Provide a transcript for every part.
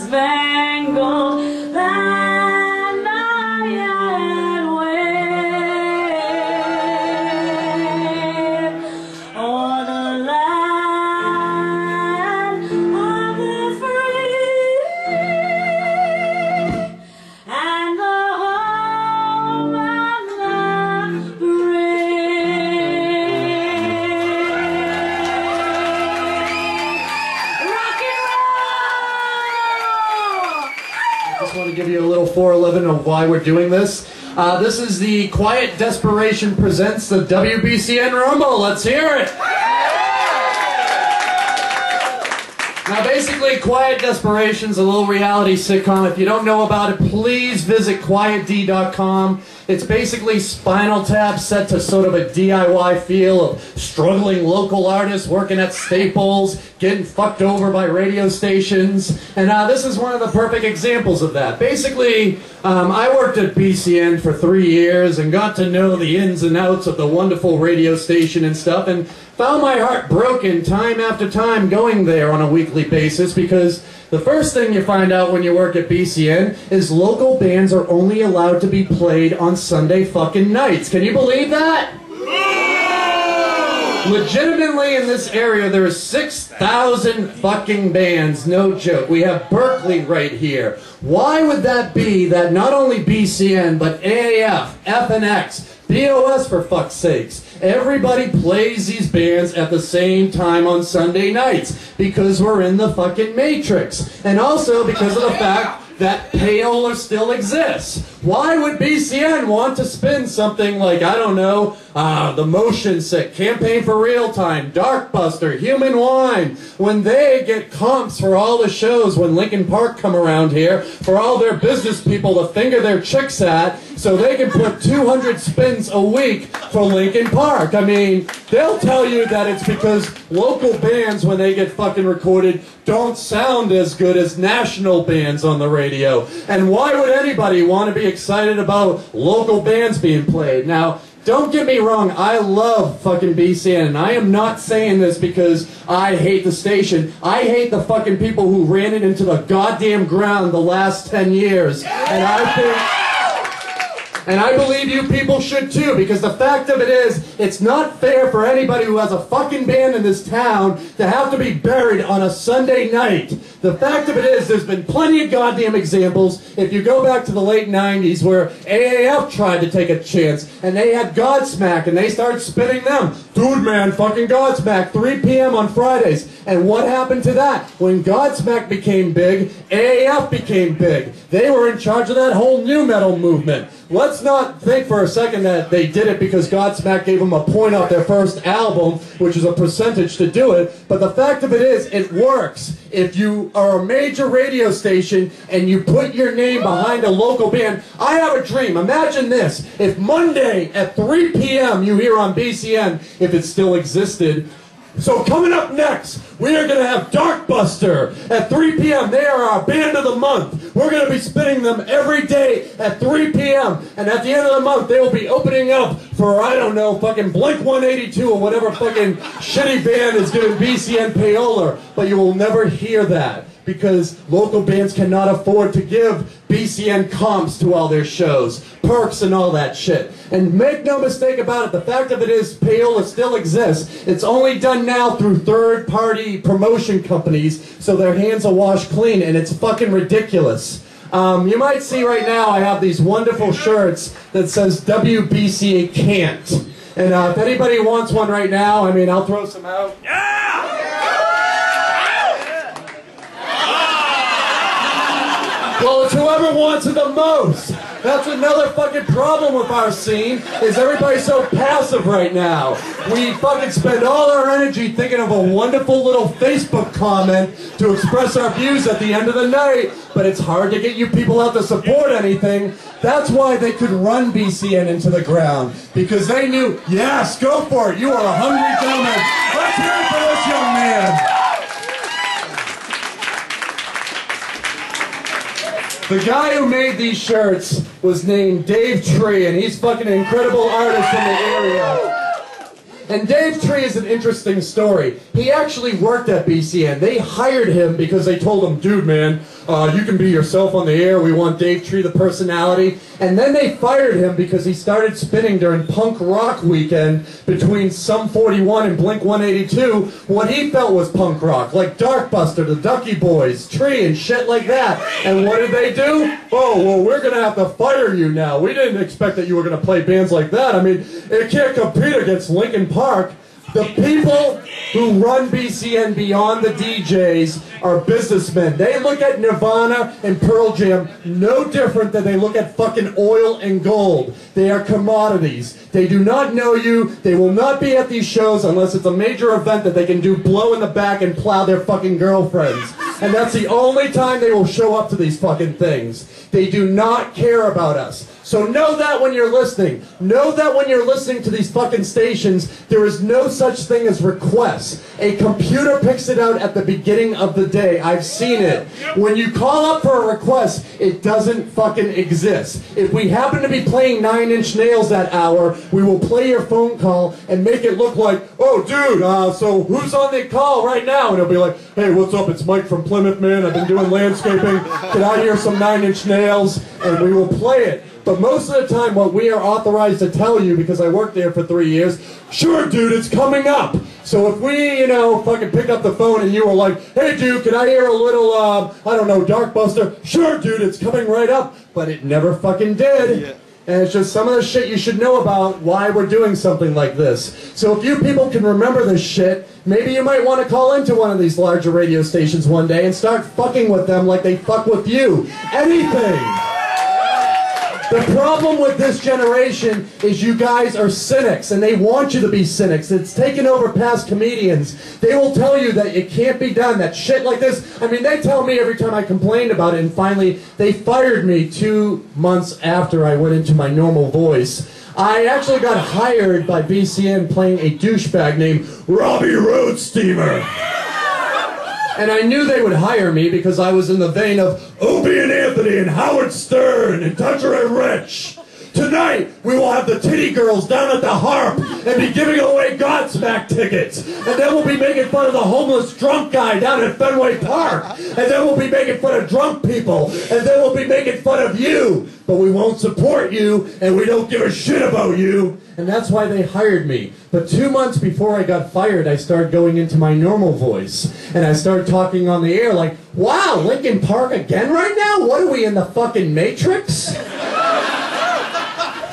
star-spangled land I yet wave o'er the land of the free and the home of the brave. Rock and roll! I just want to give you a little 411 of why we're doing this. This is the Quiet Desperation presents the WBCN Rumble. Let's hear it! Now basically, Quiet Desperation's a little reality sitcom. If you don't know about it, please visit quietd.com. It's basically Spinal Tap set to sort of a DIY feel of struggling local artists working at Staples, getting fucked over by radio stations, and this is one of the perfect examples of that. Basically, I worked at BCN for 3 years and got to know the ins and outs of the wonderful radio station and stuff, and found my heart broken time after time going there on a weekly basis, because the first thing you find out when you work at BCN is local bands are only allowed to be played on Sunday fucking nights. Can you believe that? Legitimately in this area there are 6,000 fucking bands, no joke. We have Berkeley right here. Why would that be that not only BCN but AAF, FNX, BOS for fuck's sakes, everybody plays these bands at the same time on Sunday nights? Because we're in the fucking Matrix. And also because of the fact that payola still exists. Why would BCN want to spin something like, I don't know, the Motion Sick, Campaign for Real Time, Darkbuster, Human Wine, when they get comps for all the shows when Linkin Park come around here, for all their business people to finger their chicks at, so they can put 200 spins a week for Linkin Park. I mean, they'll tell you that it's because local bands, when they get fucking recorded, don't sound as good as national bands on the radio. And why would anybody want to be excited about local bands being played? Now, don't get me wrong, I love fucking BCN, and I am not saying this because I hate the station. I hate the fucking people who ran it into the goddamn ground the last 10 years. And I believe you people should too, because the fact of it is, it's not fair for anybody who has a fucking band in this town to have to be buried on a Sunday night. The fact of it is, there's been plenty of goddamn examples. If you go back to the late 90s where AAF tried to take a chance, and they had Godsmack, and they started spinning them. Dude, man, fucking Godsmack, 3 p.m. on Fridays. And what happened to that? When Godsmack became big, AAF became big. They were in charge of that whole new metal movement. Let's not think for a second that they did it because Godsmack gave them a point off their first album, which is a percentage to do it, but the fact of it is, it works. If you are a major radio station and you put your name behind a local band, I have a dream. Imagine this. If Monday at 3 p.m. you hear on BCN, if it still existed, so coming up next, we are going to have Darkbuster at 3 p.m. They are our band of the month. We're going to be spinning them every day at 3 p.m. And at the end of the month, they will be opening up for, I don't know, fucking Blink-182 or whatever fucking shitty band is giving BCN payola. But you will never hear that, because local bands cannot afford to give BCN comps to all their shows, perks and all that shit. And make no mistake about it, the fact of it is, payola still exists. It's only done now through third-party promotion companies, so their hands are washed clean, and it's fucking ridiculous. You might see right now I have these wonderful shirts that says WBCN can't. And if anybody wants one right now, I mean, I'll throw some out. Well, it's whoever wants it the most. That's another fucking problem with our scene, is everybody's so passive right now. We fucking spend all our energy thinking of a wonderful little Facebook comment to express our views at the end of the night, but it's hard to get you people out to support anything. That's why they could run BCN into the ground, because they knew, yes, go for it, you are a hungry gentleman. Let's hear it for this young man. The guy who made these shirts was named Dave Tree, and he's fucking an incredible artist in the area. And Dave Tree is an interesting story. He actually worked at BCN. They hired him because they told him, dude, man, you can be yourself on the air. We want Dave Tree, the personality. And then they fired him because he started spinning during Punk Rock Weekend between Sum 41 and Blink 182 what he felt was punk rock, like Darkbuster, the Ducky Boys, Tree, and shit like that. And what did they do? Oh, well, we're going to have to fire you now. We didn't expect that you were going to play bands like that. I mean, it can't compete against Linkin Park. The people who run BCN beyond the DJs are businessmen. They look at Nirvana and Pearl Jam no different than they look at fucking oil and gold. They are commodities. They do not know you. They will not be at these shows unless it's a major event that they can do blow in the back and plow their fucking girlfriends. And that's the only time they will show up to these fucking things. They do not care about us. So know that when you're listening. Know that when you're listening to these fucking stations, there is no such thing as requests. A computer picks it out at the beginning of the day. I've seen it. When you call up for a request, it doesn't fucking exist. If we happen to be playing 9 Inch Nails that hour, we will play your phone call and make it look like, oh dude, so who's on the call right now? And it'll be like, hey, what's up? It's Mike from Plymouth, man. I've been doing landscaping. Can I hear some 9 Inch Nails? And we will play it. But most of the time, what we are authorized to tell you, because I worked there for 3 years, sure, dude, it's coming up. So if we, you know, fucking pick up the phone and you were like, hey, dude, can I hear a little, I don't know, Darkbuster? Sure, dude, it's coming right up. But it never fucking did. Yeah. And it's just some of the shit you should know about why we're doing something like this. So if you people can remember this shit, maybe you might want to call into one of these larger radio stations one day and start fucking with them like they fuck with you. Anything. The problem with this generation is you guys are cynics, and they want you to be cynics. It's taken over past comedians. They will tell you that it can't be done, that shit like this. I mean, they tell me every time I complained about it, and finally they fired me 2 months after I went into my normal voice. I actually got hired by BCN playing a douchebag named Robbie Roadsteamer. And I knew they would hire me because I was in the vein of Opie and Anthony and Howard Stern and Toucher and Rich. Tonight, we will have the titty girls down at the Harp and be giving away Godsmack tickets. And then we'll be making fun of the homeless drunk guy down at Fenway Park. And then we'll be making fun of drunk people. And then we'll be making fun of you. But we won't support you, and we don't give a shit about you. And that's why they hired me. But 2 months before I got fired, I started going into my normal voice. And I started talking on the air like, wow, Linkin Park again right now? What are we, in the fucking Matrix?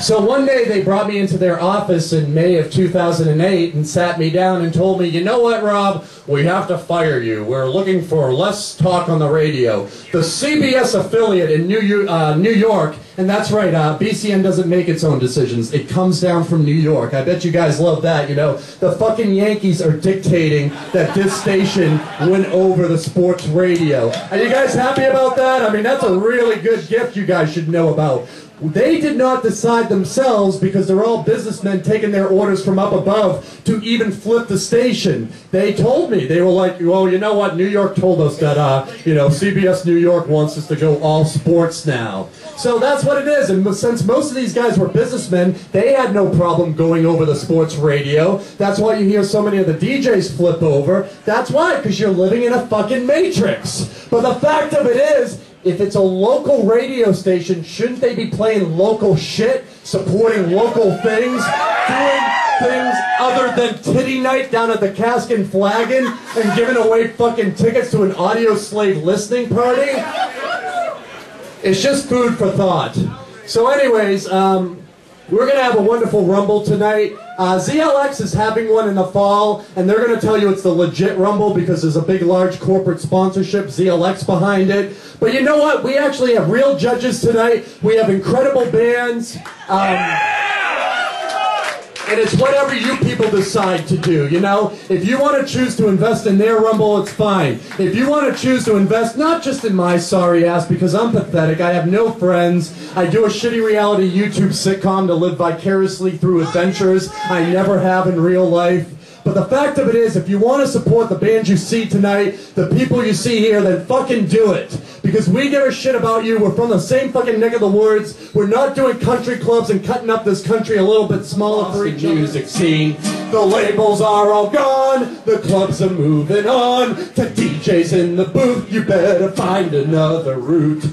So one day they brought me into their office in May of 2008 and sat me down and told me, you know what, Rob? We have to fire you. We're looking for less talk on the radio. The CBS affiliate in New York, and that's right, BCN doesn't make its own decisions. It comes down from New York. I bet you guys love that, you know. The fucking Yankees are dictating that this station win over the sports radio. Are you guys happy about that? I mean, that's a really good gift you guys should know about. They did not decide themselves because they're all businessmen taking their orders from up above to even flip the station. They told me, they were like, well, you know what, New York told us that, you know, CBS New York wants us to go all sports now. So that's what it is, and since most of these guys were businessmen, they had no problem going over the sports radio. That's why you hear so many of the DJs flip over. That's why, because you're living in a fucking matrix. But the fact of it is, if it's a local radio station, shouldn't they be playing local shit, supporting local things, doing things other than titty night down at the Cask and Flagon and giving away fucking tickets to an audio slave listening party? It's just food for thought. So anyways, we're going to have a wonderful Rumble tonight. ZLX is having one in the fall, and they're going to tell you it's the legit Rumble because there's a big, large corporate sponsorship, ZLX, behind it. But you know what? We actually have real judges tonight. We have incredible bands. And it's whatever you people decide to do, you know? If you want to choose to invest in their Rumble, it's fine. If you want to choose to invest, not just in my sorry ass, because I'm pathetic, I have no friends, I do a shitty reality YouTube sitcom to live vicariously through adventures I never have in real life. But the fact of it is, if you want to support the bands you see tonight, the people you see here, then fucking do it. Because we give a shit about you. We're from the same fucking neck of the woods. We're not doing country clubs and cutting up this country a little bit smaller for each music scene. The labels are all gone. The clubs are moving on. To DJs in the booth, you better find another route.